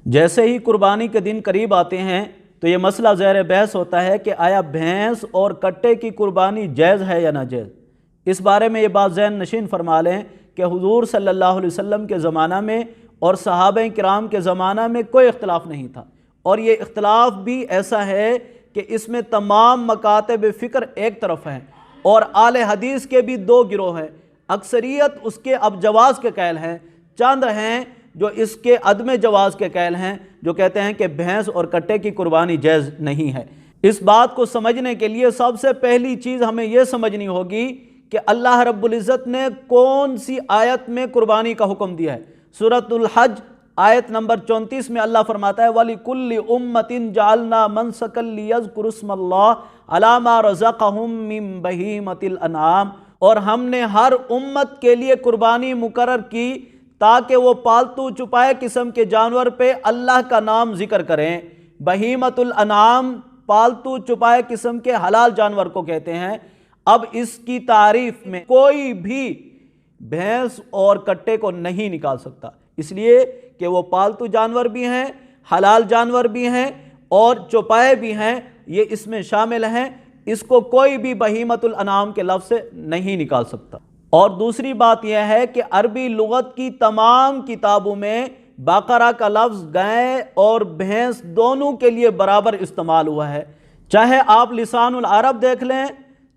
جیسے ہی قربانی کے دن قریب آتے ہیں تو یہ مسئلہ زیر بحث ہوتا ہے کہ آیا بھینس اور کٹے کی قربانی جائز ہے یا ناجائز۔ اس بارے میں یہ بات ذہن نشین فرما لیں کہ حضور صلی اللہ علیہ وسلم کے زمانہ میں اور صحابہ کرام کے زمانہ میں کوئی اختلاف نہیں تھا، اور یہ اختلاف بھی ایسا ہے کہ اس میں تمام مکاتب فکر ایک طرف ہیں اور اہل حدیث کے بھی دو گروہ ہیں۔ اکثریت اس کے اب جواز کے قائل ہیں، چند ہیں جو اس کے عدم جواز کے قائل ہیں، جو کہتے ہیں کہ بھینس اور کٹے کی قربانی جائز نہیں ہے۔ اس بات کو سمجھنے کے لیے سب سے پہلی چیز ہمیں یہ سمجھنی ہوگی کہ اللہ رب العزت نے کون سی آیت میں قربانی کا حکم دیا ہے۔ سورۃ الحج آیت نمبر 34 میں اللہ فرماتا ہے وَلِكُلِّ أُمَّةٍ جَعَلْنَا مَنْسَكًا لِيَذْكُرُوا اسْمَ اللَّهِ عَلَىٰ مَا رَزَقَهُم مِّن بَهِيمَةِ الْأَنْعَامِ، اور ہم نے ہر امت کے لیے قربانی مقرر کی تاکہ وہ پالتو چپائے قسم کے جانور پہ اللہ کا نام ذکر کریں۔ بہیمۃ الانعام پالتو چپائے قسم کے حلال جانور کو کہتے ہیں۔ اب اس کی تعریف میں کوئی بھی بھینس اور کٹے کو نہیں نکال سکتا، اس لیے کہ وہ پالتو جانور بھی ہیں، حلال جانور بھی ہیں اور چوپائے بھی ہیں، یہ اس میں شامل ہیں۔ اس کو کوئی بھی بہیمۃ الانعام کے لفظ سے نہیں نکال سکتا۔ اور دوسری بات یہ ہے کہ عربی لغت کی تمام کتابوں میں بقرہ کا لفظ گائے اور بھینس دونوں کے لیے برابر استعمال ہوا ہے، چاہے آپ لسان العرب دیکھ لیں،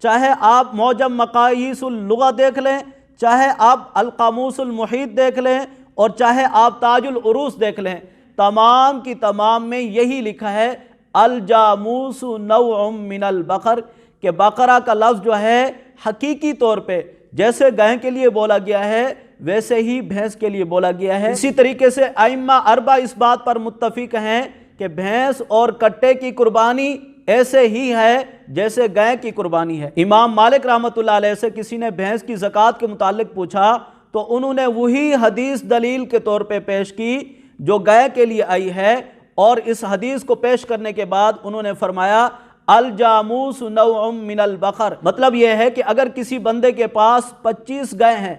چاہے آپ معجم مقاییس اللغہ دیکھ لیں، چاہے آپ القاموس المحیط دیکھ لیں، اور چاہے آپ تاج العروس دیکھ لیں، تمام کی تمام میں یہی لکھا ہے الجاموس نوع من البقر، کہ بقرہ کا لفظ جو ہے حقیقی طور پہ جیسے گائے کے لیے بولا گیا ہے ویسے ہی بھینس کے لیے بولا گیا ہے۔ اسی طریقے سے ائمہ اربعہ اس بات پر متفق ہیں کہ بھینس اور کٹے کی قربانی ایسے ہی ہے جیسے گائے کی قربانی ہے۔ امام مالک رحمۃ اللہ علیہ سے کسی نے بھینس کی زکوٰۃ کے متعلق پوچھا تو انہوں نے وہی حدیث دلیل کے طور پہ پیش کی جو گائے کے لیے آئی ہے، اور اس حدیث کو پیش کرنے کے بعد انہوں نے فرمایا الجاموس نوع من البقر، مطلب یہ ہے کہ اگر کسی بندے کے پاس 25 گائے ہیں،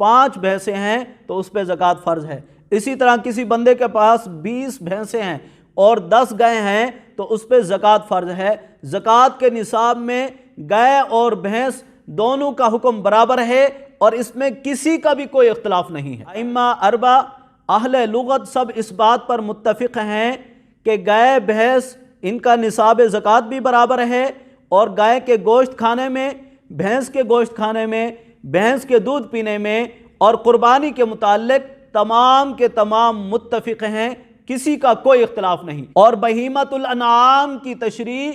5 بھینسیں ہیں تو اس پہ زکوٰۃ فرض ہے۔ اسی طرح کسی بندے کے پاس 20 بھینسیں ہیں اور 10 گائے ہیں تو اس پہ زکوٰۃ فرض ہے۔ زکوٰۃ کے نصاب میں گائے اور بھینس دونوں کا حکم برابر ہے اور اس میں کسی کا بھی کوئی اختلاف نہیں ہے۔ ائمہ اربعہ اہل لغت سب اس بات پر متفق ہیں کہ گائے بھینس ان کا نصاب زکوٰۃ بھی برابر ہے، اور گائے کے گوشت کھانے میں، بھینس کے گوشت کھانے میں، بھینس کے دودھ پینے میں اور قربانی کے متعلق تمام کے تمام متفق ہیں، کسی کا کوئی اختلاف نہیں۔ اور بہیمۃ الانعام کی تشریح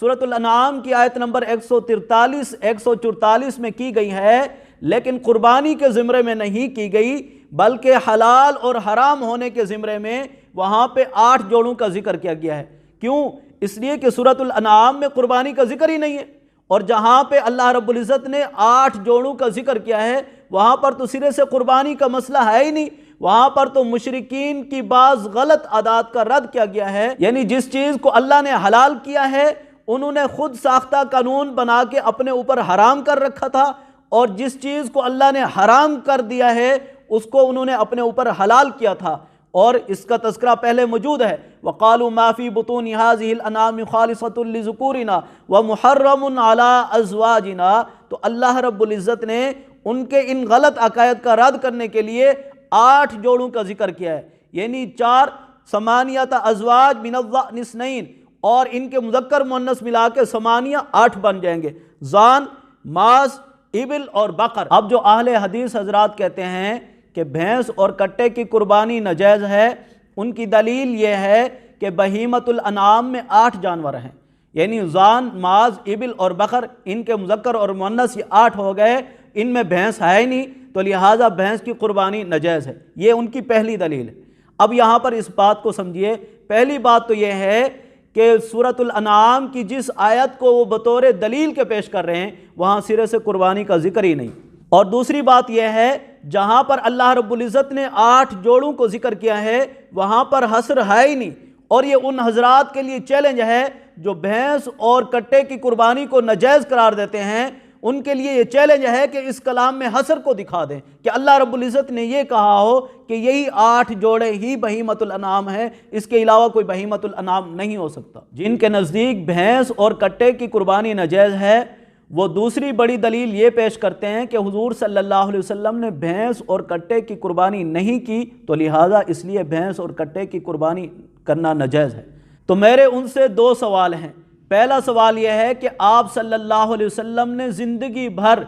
سورۃ الانعام کی آیت نمبر 143 144 میں کی گئی ہے، لیکن قربانی کے زمرے میں نہیں کی گئی، بلکہ حلال اور حرام ہونے کے زمرے میں وہاں پہ 8 جوڑوں کا ذکر کیا گیا ہے۔ کیوں؟ اس لیے کہ سورۃ الانعام میں قربانی کا ذکر ہی نہیں ہے، اور جہاں پہ اللہ رب العزت نے 8 جوڑوں کا ذکر کیا ہے وہاں پر تو سرے سے قربانی کا مسئلہ ہے ہی نہیں، وہاں پر تو مشرکین کی بعض غلط عادات کا رد کیا گیا ہے۔ یعنی جس چیز کو اللہ نے حلال کیا ہے انہوں نے خود ساختہ قانون بنا کے اپنے اوپر حرام کر رکھا تھا، اور جس چیز کو اللہ نے حرام کر دیا ہے اس کو انہوں نے اپنے اوپر حلال کیا تھا، اور اس کا تذکرہ پہلے موجود ہے۔ وَقَالُوا مَا فِي بُطُونِ هَٰذِهِ الْأَنْعَامِ خَالِصَةٌ لِّذُكُورِنَا وَمُحَرَّمٌ عَلَىٰ أَزْوَاجِنَا، تو اللہ رب العزت نے ان کے ان غلط عقائد کا رد کرنے کے لیے 8 جوڑوں کا ذکر کیا ہے، یعنی 4 ثمانیۃ ازواج من الضأن اثنین، اور ان کے مذکر مؤنث ملا کے 8 بن جائیں گے، ضان، ماز، ابل اور بقر۔ اب جو اہل حدیث حضرات کہتے ہیں کہ بھینس اور کٹے کی قربانی ناجائز ہے، ان کی دلیل یہ ہے کہ بہیمۃ الانعام میں 8 جانور ہیں، یعنی ضان، ماز، ابل اور بقر، ان کے مذکر اور مؤنث یہ 8 ہو گئے، ان میں بھینس ہے ہی نہیں، تو لہٰذا بھینس کی قربانی ناجائز ہے۔ یہ ان کی پہلی دلیل ہے۔ اب یہاں پر اس بات کو سمجھیے، پہلی بات تو یہ ہے کہ سورۃ الانعام کی جس آیت کو وہ بطور دلیل کے پیش کر رہے ہیں وہاں سرے سے قربانی کا ذکر ہی نہیں۔ اور دوسری بات یہ ہے جہاں پر اللہ رب العزت نے 8 جوڑوں کو ذکر کیا ہے وہاں پر حصر ہے ہی نہیں، اور یہ ان حضرات کے لیے چیلنج ہے جو بھینس اور کٹے کی قربانی کو ناجائز قرار دیتے ہیں، ان کے لیے یہ چیلنج ہے کہ اس کلام میں حصر کو دکھا دیں کہ اللہ رب العزت نے یہ کہا ہو کہ یہی 8 جوڑے ہی بہیمۃ الانعام ہے، اس کے علاوہ کوئی بہیمۃ الانعام نہیں ہو سکتا۔ جن کے نزدیک بھینس اور کٹے کی قربانی ناجائز ہے، وہ دوسری بڑی دلیل یہ پیش کرتے ہیں کہ حضور صلی اللہ علیہ وسلم نے بھینس اور کٹے کی قربانی نہیں کی، تو لہٰذا اس لیے بھینس اور کٹے کی قربانی کرنا ناجائز ہے۔ تو میرے ان سے 2 سوال ہیں۔ پہلا سوال یہ ہے کہ آپ صلی اللہ علیہ وسلم نے زندگی بھر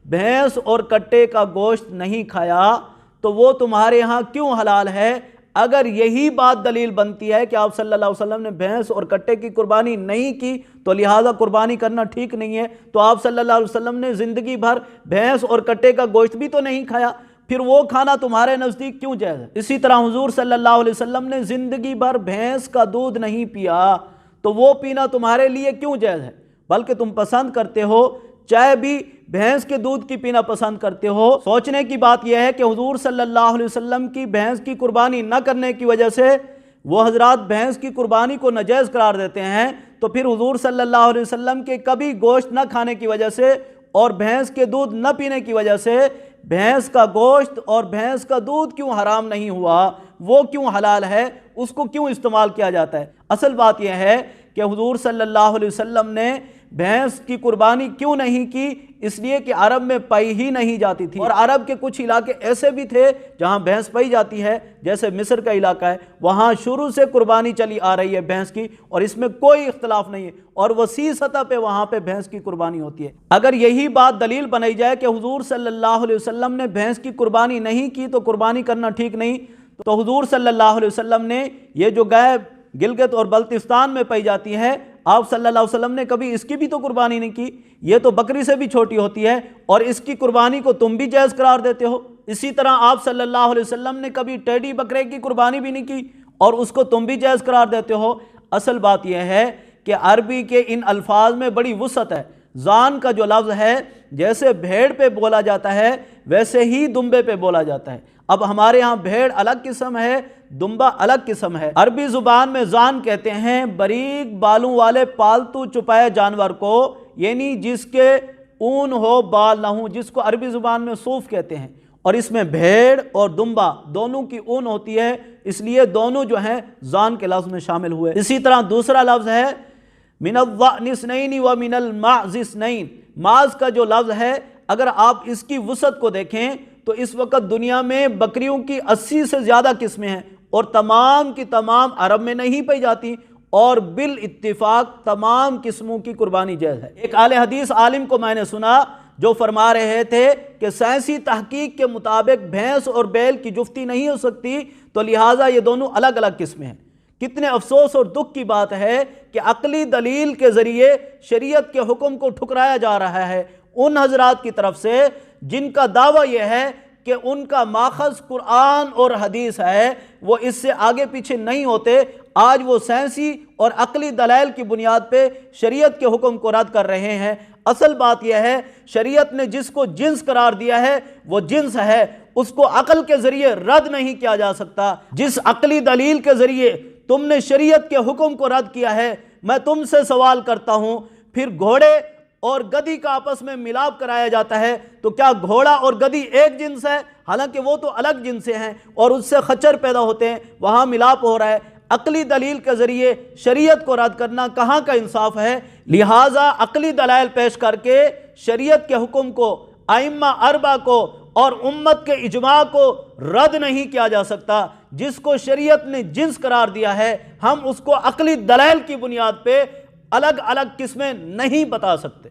بھینس اور کٹے کا گوشت نہیں کھایا، تو وہ تمہارے ہاں کیوں حلال ہے؟ اگر یہی بات دلیل بنتی ہے کہ آپ صلی اللہ علیہ وسلم نے بھینس اور کٹے کی قربانی نہیں کی تو لہٰذا قربانی کرنا ٹھیک نہیں ہے، تو آپ صلی اللہ علیہ وسلم نے زندگی بھر بھینس اور کٹے کا گوشت بھی تو نہیں کھایا، پھر وہ کھانا تمہارے نزدیک کیوں جائز ہے؟ اسی طرح حضور صلی اللہ علیہ وسلم نے زندگی بھر بھینس کا دودھ نہیں پیا، تو وہ پینا تمہارے لیے کیوں جائز ہے؟ بلکہ تم پسند کرتے ہو، چائے بھی بھینس کے دودھ کی پینا پسند کرتے ہو۔ سوچنے کی بات یہ ہے کہ حضور صلی اللہ علیہ وسلم کی بھینس کی قربانی نہ کرنے کی وجہ سے وہ حضرات بھینس کی قربانی کو ناجائز قرار دیتے ہیں، تو پھر حضور صلی اللہ علیہ وسلم کے کبھی گوشت نہ کھانے کی وجہ سے اور بھینس کے دودھ نہ پینے کی وجہ سے بھینس کا گوشت اور بھینس کا دودھ کیوں حرام نہیں ہوا؟ وہ کیوں حلال ہے؟ اس کو کیوں استعمال کیا جاتا ہے؟ اصل بات یہ ہے کہ حضور صلی اللہ علیہ وسلم نے بھینس کی قربانی کیوں نہیں کی؟ اس لیے کہ عرب میں پائی ہی نہیں جاتی تھی، اور عرب کے کچھ علاقے ایسے بھی تھے جہاں بھینس پائی جاتی ہے، جیسے مصر کا علاقہ ہے، وہاں شروع سے قربانی چلی آ رہی ہے بھینس کی، اور اس میں کوئی اختلاف نہیں ہے، اور وسیع سطح پہ وہاں پہ بھینس کی قربانی ہوتی ہے۔ اگر یہی بات دلیل بنائی جائے کہ حضور صلی اللہ علیہ وسلم نے بھینس کی قربانی نہیں کی تو قربانی کرنا ٹھیک نہیں، تو حضور صلی اللہ علیہ وسلم نے یہ جو گائے گلگت اور بلتستان میں پائی جاتی ہے، آپ صلی اللہ علیہ وسلم نے کبھی اس کی بھی تو قربانی نہیں کی، یہ تو بکری سے بھی چھوٹی ہوتی ہے، اور اس کی قربانی کو تم بھی جائز قرار دیتے ہو۔ اسی طرح آپ صلی اللہ علیہ وسلم نے کبھی ٹیڈی بکرے کی قربانی بھی نہیں کی، اور اس کو تم بھی جائز قرار دیتے ہو۔ اصل بات یہ ہے کہ عربی کے ان الفاظ میں بڑی وسعت ہے۔ زان کا جو لفظ ہے جیسے بھیڑ پہ بولا جاتا ہے ویسے ہی دمبے پہ بولا جاتا ہے۔ اب ہمارے ہاں بھیڑ الگ قسم ہے، دمبا الگ قسم ہے۔ عربی زبان میں زان کہتے ہیں باریک بالوں والے پالتو چپائے جانور کو، یعنی جس کے اون ہو بال نہ ہوں، جس کو عربی زبان میں صوف کہتے ہیں، اور اس میں بھیڑ اور دمبا دونوں کی اون ہوتی ہے، اس لیے دونوں جو ہیں زان کے لفظ میں شامل ہوئے۔ اسی طرح دوسرا لفظ ہے من الضأن اثنین ومن المعز اثنین۔ معز کا جو لفظ ہے اگر آپ اس کی وسعت کو دیکھیں تو اس وقت دنیا میں بکریوں کی 80 سے زیادہ قسمیں ہیں، اور تمام کی تمام عرب میں نہیں پائی جاتی، اور بالاتفاق تمام قسموں کی قربانی جائز ہے۔ ایک اہل حدیث عالم کو میں نے سنا جو فرما رہے تھے کہ سائنسی تحقیق کے مطابق بھینس اور بیل کی جفتی نہیں ہو سکتی، تو لہٰذا یہ دونوں الگ الگ قسمیں ہیں۔ کتنے افسوس اور دکھ کی بات ہے کہ عقلی دلیل کے ذریعے شریعت کے حکم کو ٹھکرایا جا رہا ہے ان حضرات کی طرف سے جن کا دعویٰ یہ ہے کہ ان کا ماخذ قرآن اور حدیث ہے، وہ اس سے آگے پیچھے نہیں ہوتے۔ آج وہ سائنسی اور عقلی دلائل کی بنیاد پہ شریعت کے حکم کو رد کر رہے ہیں۔ اصل بات یہ ہے شریعت نے جس کو جنس قرار دیا ہے وہ جنس ہے، اس کو عقل کے ذریعے رد نہیں کیا جا سکتا۔ جس عقلی دلیل کے ذریعے تم نے شریعت کے حکم کو رد کیا ہے، میں تم سے سوال کرتا ہوں، پھر گھوڑے اور گدی کا آپس میں ملاپ کرایا جاتا ہے تو کیا گھوڑا اور گدی ایک جنس ہے؟ حالانکہ وہ تو الگ جنس سے ہیں، اور اس سے خچر پیدا ہوتے ہیں، وہاں ملاپ ہو رہا ہے۔ عقلی دلیل کے ذریعے شریعت کو رد کرنا کہاں کا انصاف ہے؟ لہٰذا عقلی دلائل پیش کر کے شریعت کے حکم کو، ائمہ اربعہ کو اور امت کے اجماع کو رد نہیں کیا جا سکتا۔ جس کو شریعت نے جنس قرار دیا ہے ہم اس کو عقلی دلائل کی بنیاد پہ الگ الگ قسمیں نہیں بتا سکتے۔